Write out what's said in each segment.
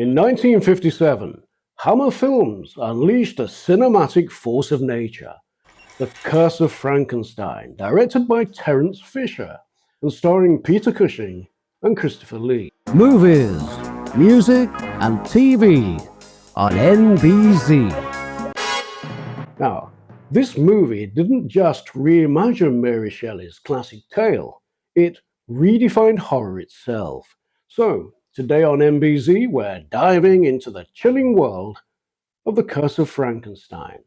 In 1957, Hammer Films unleashed a cinematic force of nature, The Curse of Frankenstein, directed by Terence Fisher and starring Peter Cushing and Christopher Lee. Movies, music, and TV on NBZ. Now, this movie didn't just reimagine Mary Shelley's classic tale, it redefined horror itself. So, today on NBZ, we're diving into the chilling world of The Curse of Frankenstein,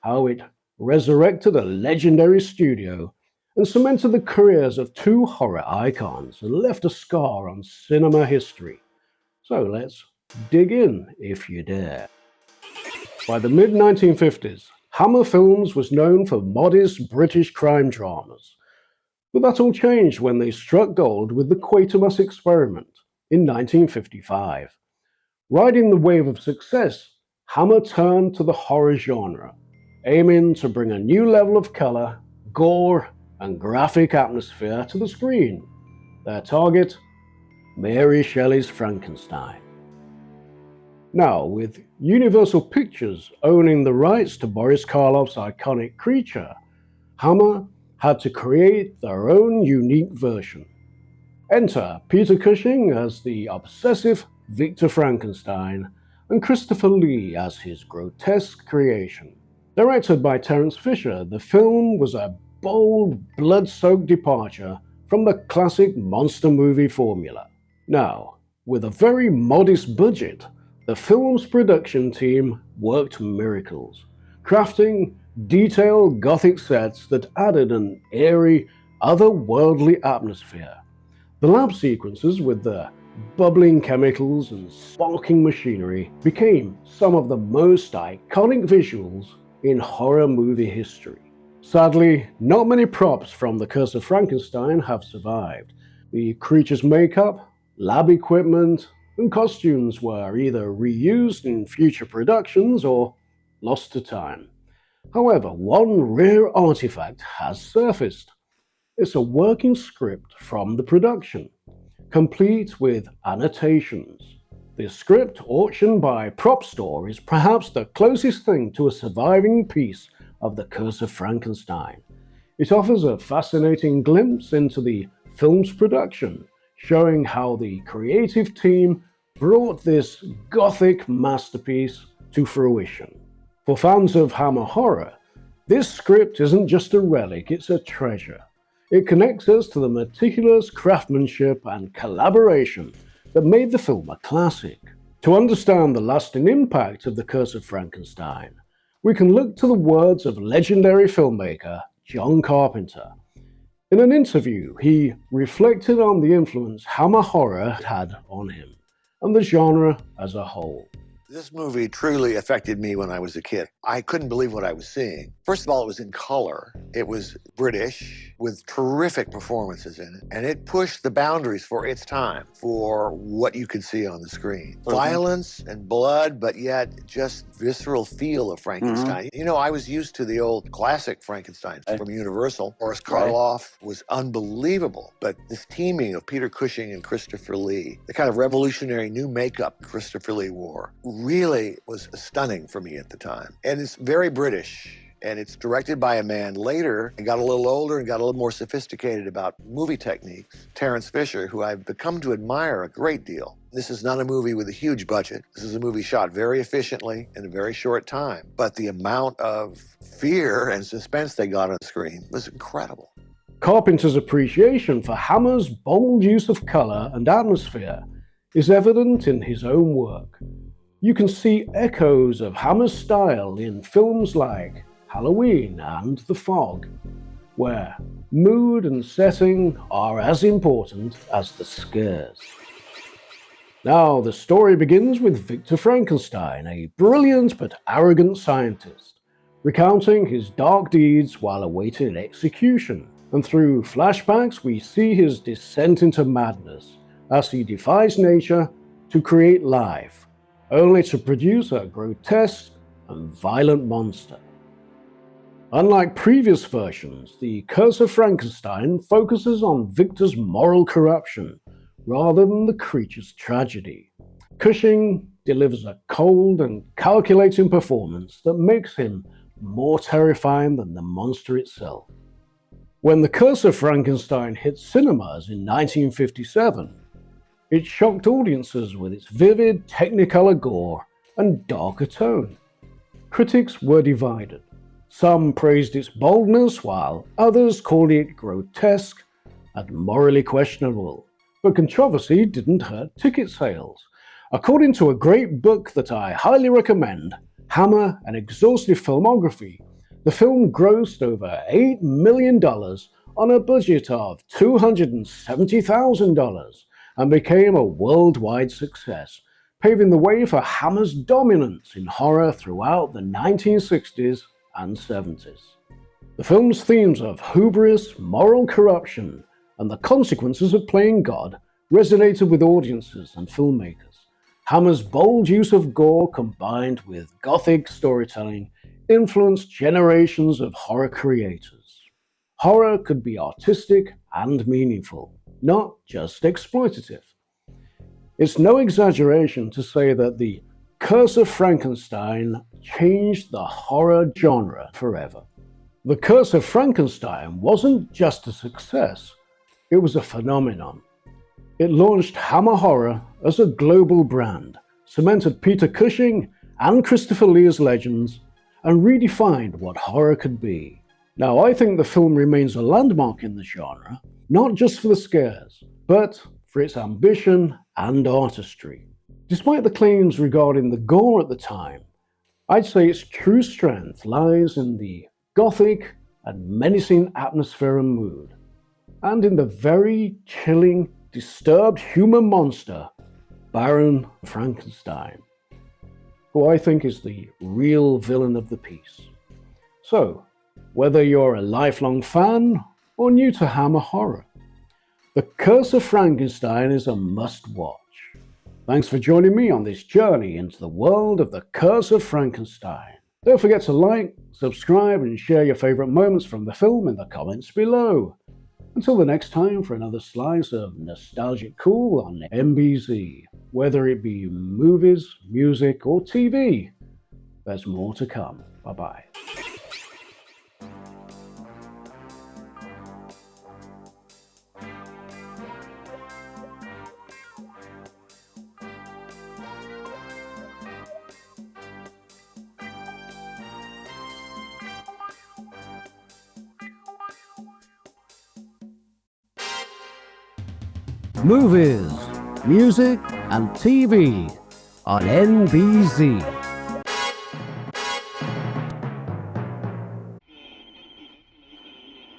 how it resurrected a legendary studio and cemented the careers of two horror icons and left a scar on cinema history. So let's dig in if you dare. By the mid-1950s, Hammer Films was known for modest British crime dramas. But that all changed when they struck gold with the Quatermass Experiment in 1955. Riding the wave of success, Hammer turned to the horror genre, aiming to bring a new level of color, gore, and graphic atmosphere to the screen. Their target? Mary Shelley's Frankenstein. Now, with Universal Pictures owning the rights to Boris Karloff's iconic creature, Hammer had to create their own unique version. Enter Peter Cushing as the obsessive Victor Frankenstein and Christopher Lee as his grotesque creation. Directed by Terence Fisher, the film was a bold, blood-soaked departure from the classic monster movie formula. Now, with a very modest budget, the film's production team worked miracles, crafting detailed Gothic sets that added an eerie, otherworldly atmosphere. The lab sequences with their bubbling chemicals and sparking machinery became some of the most iconic visuals in horror movie history. Sadly, not many props from The Curse of Frankenstein have survived. The creature's makeup, lab equipment, and costumes were either reused in future productions or lost to time. However, one rare artifact has surfaced. It's a working script from the production, complete with annotations. This script, auctioned by Prop Store, is perhaps the closest thing to a surviving piece of The Curse of Frankenstein. It offers a fascinating glimpse into the film's production, showing how the creative team brought this Gothic masterpiece to fruition. For fans of Hammer horror, this script isn't just a relic, it's a treasure. It connects us to the meticulous craftsmanship and collaboration that made the film a classic. To understand the lasting impact of The Curse of Frankenstein, we can look to the words of legendary filmmaker John Carpenter. In an interview, he reflected on the influence Hammer horror had on him and the genre as a whole. This movie truly affected me when I was a kid. I couldn't believe what I was seeing. First of all, it was in color. It was British with terrific performances in it. And it pushed the boundaries for its time, for what you could see on the screen. Violence and blood, but yet just visceral feel of Frankenstein. You know, I was used to the old classic Frankenstein from Universal. Boris Karloff was unbelievable. But this teaming of Peter Cushing and Christopher Lee, the kind of revolutionary new makeup Christopher Lee wore, really was stunning for me at the time. And it's very British, and it's directed by a man later and got a little older and got a little more sophisticated about movie techniques, Terence Fisher, who I've become to admire a great deal. This is not a movie with a huge budget. This is a movie shot very efficiently in a very short time. But the amount of fear and suspense they got on the screen was incredible. Carpenter's appreciation for Hammer's bold use of color and atmosphere is evident in his own work. You can see echoes of Hammer's style in films like Halloween and The Fog, where mood and setting are as important as the scares. Now, the story begins with Victor Frankenstein, a brilliant but arrogant scientist, recounting his dark deeds while awaiting execution. And through flashbacks, we see his descent into madness as he defies nature to create life, only to produce a grotesque and violent monster. Unlike previous versions, The Curse of Frankenstein focuses on Victor's moral corruption rather than the creature's tragedy. Cushing delivers a cold and calculating performance that makes him more terrifying than the monster itself. When The Curse of Frankenstein hit cinemas in 1957, it shocked audiences with its vivid Technicolor gore and darker tone. Critics were divided. Some praised its boldness, while others called it grotesque and morally questionable. But controversy didn't hurt ticket sales. According to a great book that I highly recommend, Hammer: An Exhaustive Filmography, the film grossed over $8 million on a budget of $270,000 and became a worldwide success, paving the way for Hammer's dominance in horror throughout the 1960s and 70s. The film's themes of hubris, moral corruption, and the consequences of playing God resonated with audiences and filmmakers. Hammer's bold use of gore combined with Gothic storytelling influenced generations of horror creators. Horror could be artistic and meaningful, not just exploitative. It's no exaggeration to say that The Curse of Frankenstein changed the horror genre forever. The Curse of Frankenstein wasn't just a success, it was a phenomenon. It launched Hammer Horror as a global brand, cemented Peter Cushing and Christopher Lee as legends, and redefined what horror could be. Now, I think the film remains a landmark in the genre, not just for the scares, but for its ambition and artistry. Despite the claims regarding the gore at the time, I'd say its true strength lies in the Gothic and menacing atmosphere and mood, and in the very chilling, disturbed human monster, Baron Frankenstein, who I think is the real villain of the piece. So, whether you're a lifelong fan or new to Hammer Horror, The Curse of Frankenstein is a must-watch. Thanks for joining me on this journey into the world of The Curse of Frankenstein. Don't forget to like, subscribe, and share your favorite moments from the film in the comments below. Until the next time for another slice of nostalgic cool on MBZ. Whether it be movies, music, or TV, there's more to come. Bye-bye. Movies, music, and TV on NBZ.